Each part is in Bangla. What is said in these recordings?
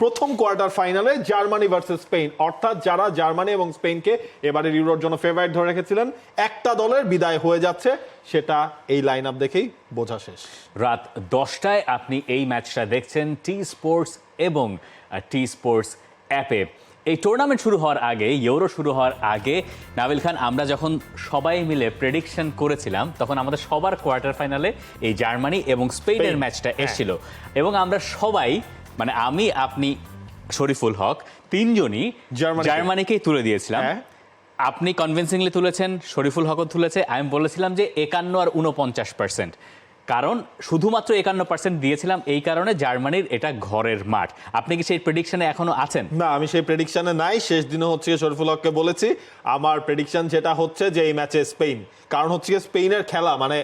প্রথম কোয়ার্টার ফাইনালে জার্মানি ভার্সেস স্পেন, অর্থাৎ যারা জার্মানি এবং স্পেনকে এবারে ইউরোর জন্য ফেভারিট ধরে রেখেছিলেন, একটা দলের বিদায় হয়ে যাচ্ছে, সেটা এই লাইন আপ দেখেই বোঝা শেষ। রাত 10টায় আপনি এই ম্যাচটা দেখছেন টি স্পোর্টস এবং টি স্পোর্টস অ্যাপে। এই টুর্নামেন্ট শুরু হওয়ার আগে, ইউরো শুরু হওয়ার আগে, নাবিল খান, আমরা যখন সবাই মিলে প্রেডিকশন করেছিলাম তখন আমাদের সবার কোয়ার্টার ফাইনালে এই জার্মানি এবং স্পেনের ম্যাচটা এসেছিল এবং আমরা সবাই, মানে আমি, আপনি, শরীফুল হক, তিনজনই জার্মানিকেই তুলে দিয়েছিলাম। আপনি কনভিন্সিংলি তুলেছেন, শরীফুল হকও তুলেছে। আমি বলেছিলাম যে 51 আর 49%, কারণ শুধুমাত্র 51% দিয়েছিলাম এই কারণে জার্মানির এটা ঘরের মাঠ। আপনি কি সেই প্রেডিকশনে এখনো আছেন? না, আমি সেই প্রেডিকশনে নাই। শেষ দিনে হচ্ছে শরীফুল হককে বলেছি আমার প্রেডিকশন যেটা হচ্ছে যে এই ম্যাচে স্পেন, কারণ হচ্ছে স্পেনের খেলা, মানে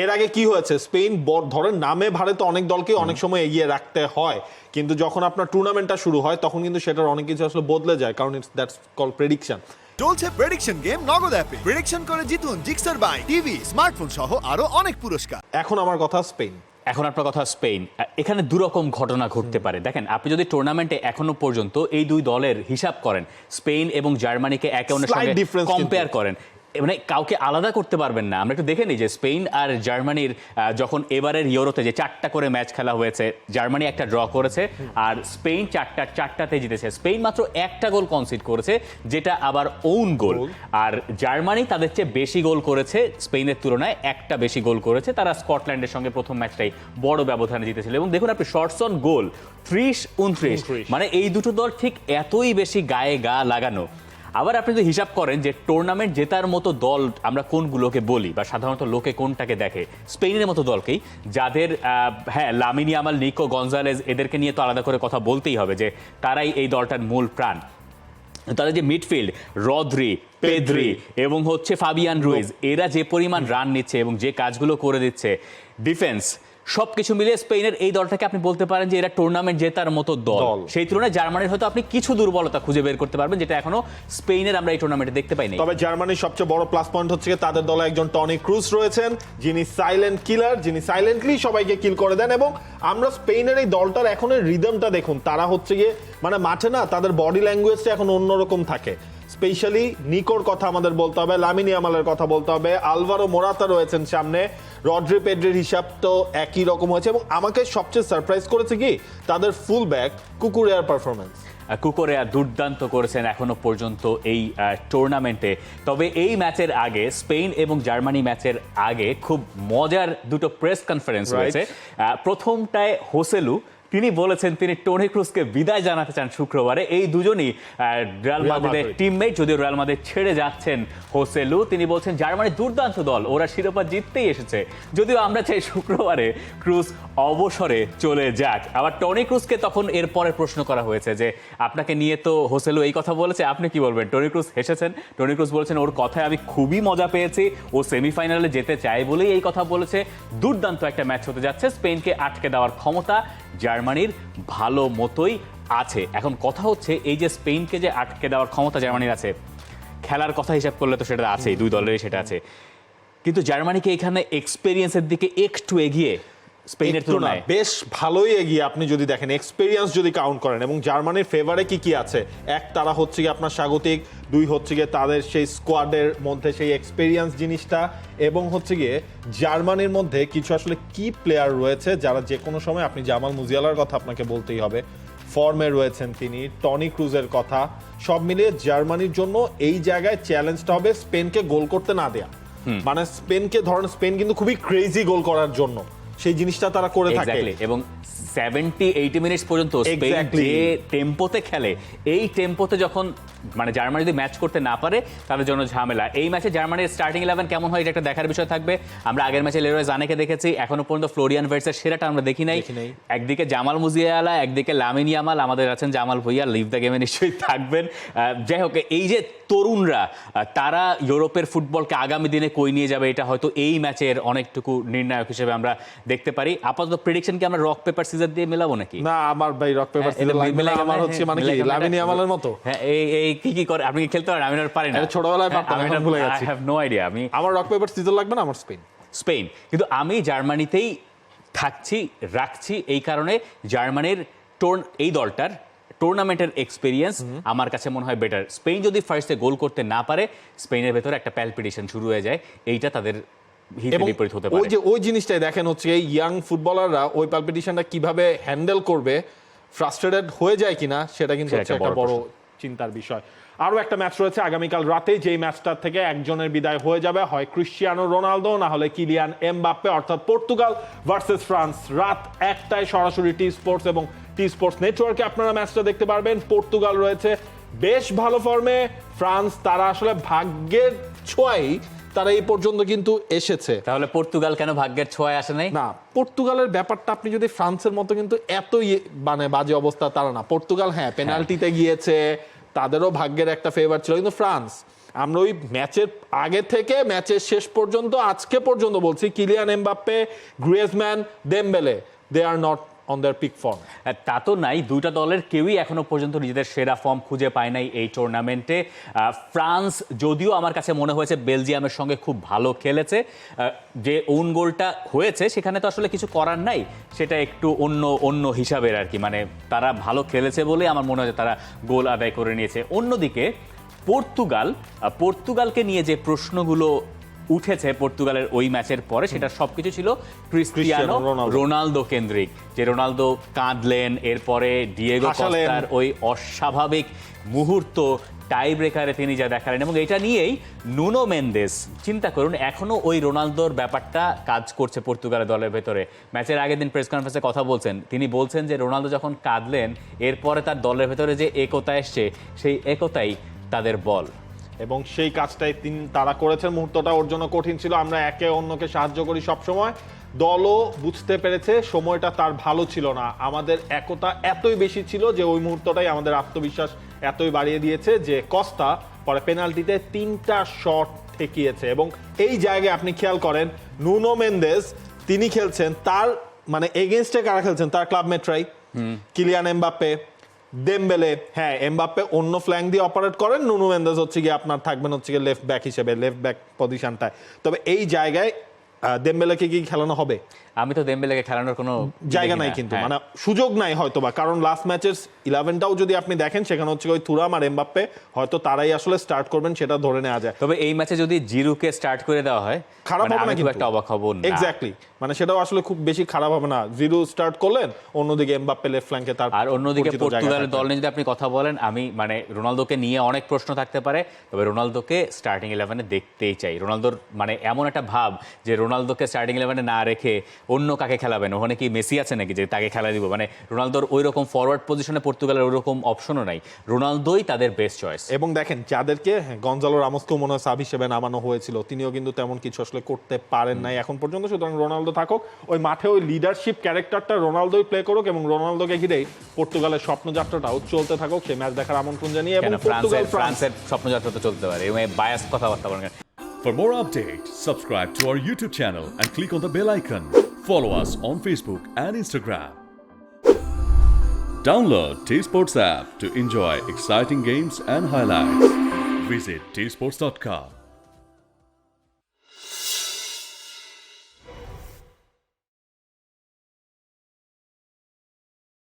এর আগে কি হয়েছে, স্পেন ধরেন নামে ভারে তো অনেক দলকে অনেক সময় এগিয়ে রাখতে হয়, কিন্তু যখন আপনার টুর্নামেন্টটা শুরু হয় তখন কিন্তু সেটার অনেক কিছু আসলে বদলে যায়, কারণ দ্যাটস কল প্রেডিকশন। চলছে প্রেডিকশন গেম নগদ অ্যাপে। প্রেডিকশন করে জিতুন জিক্সার বাইক, টিভি, স্মার্টফোন সহ আরো অনেক পুরস্কার। এখন আমার কথা স্পেন। এখন আপনার কথা স্পেন। এখানে দুরকম ঘটনা ঘটতে পারে। দেখেন, আপনি যদি টুর্নামেন্টে এখনো পর্যন্ত এই দুই দলের হিসাব করেন, স্পেন এবং জার্মানিকে একে অন্যের সঙ্গে কম্পেয়ার করেন, মানে কাউকে আলাদা করতে পারবেন না। আমরা একটু দেখে নিই যে স্পেন আর জার্মানির যখন এবারের ইউরোতে যে 4টা করে ম্যাচ খেলা হয়েছে, জার্মানি একটা ড্র করেছে আর স্পেন 4টাতে জিতেছে। স্পেন মাত্র একটা গোল কনসিড করেছে, যেটা আবার ওন গোল। আর জার্মানি তাদের চেয়ে বেশি গোল করেছে, স্পেনের তুলনায় একটা বেশি গোল করেছে। তারা স্কটল্যান্ডের সঙ্গে প্রথম ম্যাচটাই বড় ব্যবধানে জিতেছিল। এবং দেখুন আপনি, শর্টস অন গোল 30-29, মানে এই দুটো দল ঠিক এতই বেশি গায়ে গা লাগানো। আবার আপনি যদি হিসাব করেন যে টুর্নামেন্ট জেতার মতো দল আমরা কোনগুলোকে বলি বা সাধারণত লোকে কোনটাকে দেখে, স্পেনের মতো দলকেই, যাদের হ্যাঁ লামিন ইয়ামাল, নিকো গঞ্জালেজ, এদেরকে নিয়ে তো আলাদা করে কথা বলতেই হবে যে তারাই এই দলটার মূল প্রাণ। তাদের যে মিডফিল্ড, রদ্রি, পেদ্রি এবং হচ্ছে ফাবিয়ান রুইজ, এরা যে পরিমাণ রান নিচ্ছে এবং যে কাজগুলো করে দিচ্ছে, ডিফেন্স, সবকিছু মিলিয়ে স্পেনের এই দলটাকে আপনি বলতে পারেন যে এরা টুর্নামেন্ট জেতার মতো দল। সেই তুলনায় জার্মানির হয়তো আপনি কিছু দুর্বলতা খুঁজে বের করতে পারবেন, যেটা এখনো স্পেনের আমরা এই টুর্নামেন্টে দেখতে পাইনি। তবে জার্মানির সবচেয়ে বড় প্লাস পয়েন্ট হচ্ছে তাদের দলে একজন টনি ক্রুজ রয়েছেন, যিনি সাইলেন্ট কিলার, যিনি সাইলেন্টলি সবাইকে কিল করে দেন। এবং আমরা স্পেনের এই দলটার এখন রিদমটা দেখুন, তারা হচ্ছে গিয়ে মানে মাঠে না, তাদের বডি ল্যাঙ্গুয়েজটা এখন অন্যরকম থাকে। স্পেশালি নিকোর কথা আমাদের বলতে হবে, লামিন ইয়ামালের কথা বলতে হবে, আলভারো মোরাতা রয়েছেন সামনে, রড্রি পেড্রির হিসাব তো একই রকম হয়েছে। এবং আমাকে সবচেয়ে সারপ্রাইজ করেছে কি তাদের ফুল ব্যাক কুকুরেয়ার পারফরমেন্স। কুকুরেয়া দুর্দান্ত করেছেন এখনো পর্যন্ত এই টুর্নামেন্টে। তবে এই ম্যাচের আগে, স্পেন এবং জার্মানি ম্যাচের আগে খুব মজার দুটো প্রেস কনফারেন্স হয়েছে। প্রথমটায় হোসেলু তিনি বলেছেন তিনি টনি ক্রুজকে বিদায় জানাতে চান শুক্রবারে। এই দুজনই রিয়াল মাদ্রিদের টিমমেট, যদিও রিয়াল মাদ্রিদ ছেড়ে যাচ্ছেন হোসেলু। তিনি বলছেন জার্মানি দুর্দান্ত দল, ওরা শিরোপা জিততেই এসেছে, যদিও আমরা চাই শুক্রবারে ক্রুজ অবসরে চলে যাক। আবার টনি ক্রুজকে তখন এরপরে প্রশ্ন করা হয়েছে যে আপনাকে নিয়ে তো হোসেলু এই কথা বলেছে, আপনি কি বলবেন? টনি ক্রুজ হেসেছেন। টনি ক্রুজ বলেছেন ওর কথায় আমি খুবই মজা পেয়েছি, ও সেমিফাইনালে যেতে চায় বলেই এই কথা বলেছে। দুর্দান্ত একটা ম্যাচ হতে যাচ্ছে, স্পেনকে আটকে দেওয়ার ক্ষমতা জার্মানির ভালো মতোই আছে। এখন কথা হচ্ছে এই যে স্পেনকে যে আটকে দেওয়ার ক্ষমতা জার্মানির আছে, খেলার কথা হিসাব করলে তো সেটা আছে, দুই দলেরই সেটা আছে, কিন্তু জার্মানিকে এখানে এক্সপেরিয়েন্সের দিকে একটু এগিয়ে স্পেনের তুলনায় বেশ ভালোই এগিয়ে আপনি যদি দেখেন, এক্সপেরিয়েন্স যদি কাউন্ট করেন। এবং জার্মানির ফেভারে কি কি আছে, এক তারা হচ্ছে গিয়ে আপনার স্বাগতিক, দুই হচ্ছে গিয়ে তাদের সেই স্কোয়াডের মধ্যে সেই এক্সপেরিয়েন্স জিনিসটা, এবং হচ্ছে গিয়ে জার্মানির মধ্যে কিছু আসলে কি প্লেয়ার রয়েছে যারা যে কোনো সময়, আপনি জামাল মুজিয়ালার কথা আপনাকে বলতেই হবে, ফর্মে রয়েছেন তিনি, টনি ক্রুজের কথা, সব মিলিয়ে জার্মানির জন্য এই জায়গায় চ্যালেঞ্জটা হবে স্পেনকে গোল করতে না দেয়া। মানে স্পেনকে ধরেন, স্পেন কিন্তু খুবই ক্রেজি গোল করার জন্য সেই জিনিসটা তারা করে থাকে। এবং 70-80 মিনিটস পর্যন্ত স্পেন যে টেম্পোতে খেলে, এই টেম্পোতে যখন মানে জার্মানি যদি ম্যাচ করতে না পারে তাদের জন্য ঝামেলা। এই ম্যাচে জার্মানির স্টার্টিং 11 কেমন হয় এটা একটা দেখার বিষয় থাকবে। আমরা আগের ম্যাচে লেরোয় জানেকে দেখেছি, এখনো পর্যন্ত ফ্লোরিয়ান ভার্টসের সেরাটা আমরা দেখি নাই। একদিকে জামাল মুজিয়ালা, একদিকে লামিন ইয়ামাল, আমাদের আছেন জামাল ভুইয়া, লিভ দ্য গেমে নিশ্চয়ই থাকবেন। যাই হোক, এই যে তরুণরা, তারা ইউরোপের ফুটবলকে আগামী দিনে কই নিয়ে যাবে, এটা হয়তো এই ম্যাচের অনেকটুকু নির্ণায়ক হিসেবে আমরা দেখতে পারি। আপাতত প্রেডিকশন কি আমরা রক পেপার সিজার দিয়ে মেলাবো নাকি? না, আমার ভাই রক পেপার সিজার লাগবে না। আমার হচ্ছে মানে কি লামিন ইয়ামালের মতো। হ্যাঁ, এই কি করে আপনি কি খেলতে পারেন? আমি আর পারি না, ছোটবেলায় পারতাম, এখন ভুলে গেছি। I have no idea. আমার রক পেপার সিজার লাগবে না, আমার স্পেন। কিন্তু আমি জার্মানিতেই রাখছি এই কারণে জার্মানির এই দলটার টুর্নামেন্টের এক্সপিরিয়েন্স আমার কাছে মনে হয় বেটার। স্পেন যদি ফার্স্টে গোল করতে না পারে, স্পেনের ভেতরে একটা প্যালপিটেশন শুরু হয়ে যায়, এইটা তাদের হিতে বিপরীত হতে পারে। ওই জিনিসটাই দেখেন হচ্ছে এই ইয়াং ফুটবলাররা ওই পালপিটেশনটা কিভাবে হ্যান্ডেল করবে, ফ্রাস্ট্রেটেড হয়ে যায় কিনা সেটা কিন্তু হচ্ছে একটা বড় চিন্তার বিষয়। আরও একটা ম্যাচ রয়েছে আগামীকাল রাতে, যেই ম্যাচটার থেকে একজনের বিদায় হয়ে যাবে, হয় ক্রিশ্চিয়ানো রোনালদো না হলে কিলিয়ান এমবাপ্পে, অর্থাৎ পর্তুগাল ভার্সেস ফ্রান্স। রাত 1টায় সরাসরি টি স্পোর্টস এবং টি স্পোর্টস নেটওয়ার্কে আপনারা ম্যাচটা দেখতে পারবেন। পর্তুগাল রয়েছে বেশ ভালো ফর্মে, ফ্রান্স তারা আসলে ভাগ্যের ছোঁয়াই তারা এই পর্যন্ত কিন্তু এসেছে। তাহলে পর্তুগাল কেন ভাগ্যের ছোঁয়ায় আসে নাই? না, পর্তুগালের ব্যাপারটা আপনি যদি ফ্রান্সের মতো কিন্তু এত মানে বাজে অবস্থা তারা না। পর্তুগাল হ্যাঁ পেনাল্টিতে গিয়েছে, তাদেরও ভাগ্যের একটা ফেভার ছিল, কিন্তু ফ্রান্স আমরা ওই ম্যাচের আগে থেকে ম্যাচের শেষ পর্যন্ত আজকে পর্যন্ত বলছি Kylian Mbappe, Griezmann, Dembele, they are not on their peak form. তা তো নাই, দুইটা দলের কেউই এখনো পর্যন্ত নিজেদের সেরা ফর্ম খুঁজে পায় নাই এই টুর্নামেন্টে। ফ্রান্স যদিও আমার কাছে মনে হয়েছে বেলজিয়ামের সঙ্গে খুব ভালো খেলেছে, যে ওন গোলটা হয়েছে সেখানে তো আসলে কিছু করার নাই, সেটা একটু অন্য হিসাবের আর কি, মানে তারা ভালো খেলেছে বলে আমার মনে হয় তারা গোল আদায় করে নিয়েছে। অন্যদিকে পর্তুগালকে নিয়ে যে প্রশ্নগুলো উঠেছে পর্তুগালের ওই ম্যাচের পরে, সেটা সবকিছু ছিল ক্রিস্টিয়ানো রোনালদো কেন্দ্রিক, যে রোনালদো কাঁদলেন, এরপরে ডিয়েগো কস্তার ওই অস্বাভাবিক মুহূর্ত টাই ব্রেকারে তিনি যা দেখালেন, এবং এটা নিয়েই নুনো মেন্দেস, চিন্তা করুন এখনো ওই রোনালদোর ব্যাপারটা কাজ করছে পর্তুগালের দলের ভেতরে। ম্যাচের আগের দিন প্রেস কনফারেন্সে কথা বলছেন, তিনি বলছেন যে রোনালদো যখন কাঁদলেন এরপরে তার দলের ভেতরে যে একতা এসছে, সেই একতাই তাদের বল, এবং সেই কাজটাই তারা করেছেন। মুহূর্তটা ওর জন্য কঠিন ছিল, আমরা একে অন্যকে সাহায্য করি সব সময়। দলও বুঝতে পেরেছে সময়টা তার ভালো ছিল না, আমাদের একতা এতই বেশি ছিল যে ওই মুহূর্তটাই আমাদের আত্মবিশ্বাস এতই বাড়িয়ে দিয়েছে যে কস্তা পরে পেনাল্টিতে 3টা শট ঠেকিয়েছে। এবং এই জায়গায় আপনি খেয়াল করেন নুনো মেন্দেস তিনি খেলছেন, তার মানে এগেইনস্টে কারা খেলছেন, তার ক্লাব মেট্রাই, কিলিয়ান এমবাপ্পে, দেমবেলে। হ্যাঁ এমবাপ্পে অন্য ফ্ল্যাঙ্ক দিয়ে অপারেট করেন, নুনো মেন্দেস হচ্ছে গিয়ে আপনার থাকবেন হচ্ছে গিয়ে লেফট ব্যাক হিসেবে, লেফট ব্যাক পজিশনটায়। তবে এই জায়গায় দেমবেলেকে কি খেলানো হবে? আমি তো দেমবেলেকে খেলানোর কোনো জায়গা নাই, কিন্তু মানে সুযোগ নাই হয়তোবা, কারণ লাস্ট ম্যাচের 11টাও যদি আপনি দেখেন সেখানে হচ্ছে ওই থুরাম আর এমবাপ্পে হয়তো তারাই আসলে স্টার্ট করবেন, সেটা ধরে নেওয়া যায়। তবে এই ম্যাচে যদি জিরুকে স্টার্ট করে দেওয়া হয় খারাপ হবে না, কিন্তু একটা অবাক হব না। এক্স্যাক্টলি, মানে সেটাও আসলে খুব বেশি খারাপ হবে না। জিরু স্টার্ট করলেন, অন্যদিকে এমবাপ্পে লেফট ফ্ল্যাঙ্কে, তার আর অন্যদিকে পর্তুগালের দল নিয়ে যদি আপনি কথা বলেন, আমি মানে রোনালদোকে নিয়ে অনেক প্রশ্ন থাকতে পারে, তবে রোনালদোকে স্টার্টিং 11-এ দেখতেই চাই। রোনালদোর মানে এমন একটা ভাব যে রোনালদোকে স্টার্টিং 11-এ না রেখে অন্য কাকে খেলাবেন, ওখানে কি মেসি আছে নাকি যে তাকে খেলা দিব? মানে রোনালদোর ওই রকম ফরওয়ার্ড পজিশনে পর্তুগালের ওই রকম অপশনও নাই, রোনালদোই তাদের বেস্ট চয়েস। এবং দেখেন যাদেরকে গঞ্জালো রামোসকেও মনে হয় সাব হিসেবে নামানো হয়েছিল, তিনিও কিন্তু তেমন কিছু আসলে করতে পারেন নাই এখন পর্যন্ত। সুতরাং রোনালদো থাকুক ওই মাঠে, ওই লিডারশিপ ক্যারেক্টারটা রোনালদোই প্লে করুক, এবং রোনালদোকে ঘিরেই পর্তুগালের স্বপ্নযাত্রাটাও চলতে থাকুক। সেই ম্যাচ দেখার আমন্ত্রণ জানিয়ে, এবং ফ্রান্সের স্বপ্নযাত্রা তো চলতে পারে, এবং বায়াস কথাবার্তা বলেন। For more updates, subscribe to our YouTube channel and click on the bell icon. Follow us on Facebook and Instagram. Download T-Sports app to enjoy exciting games and highlights. Visit tsports.com.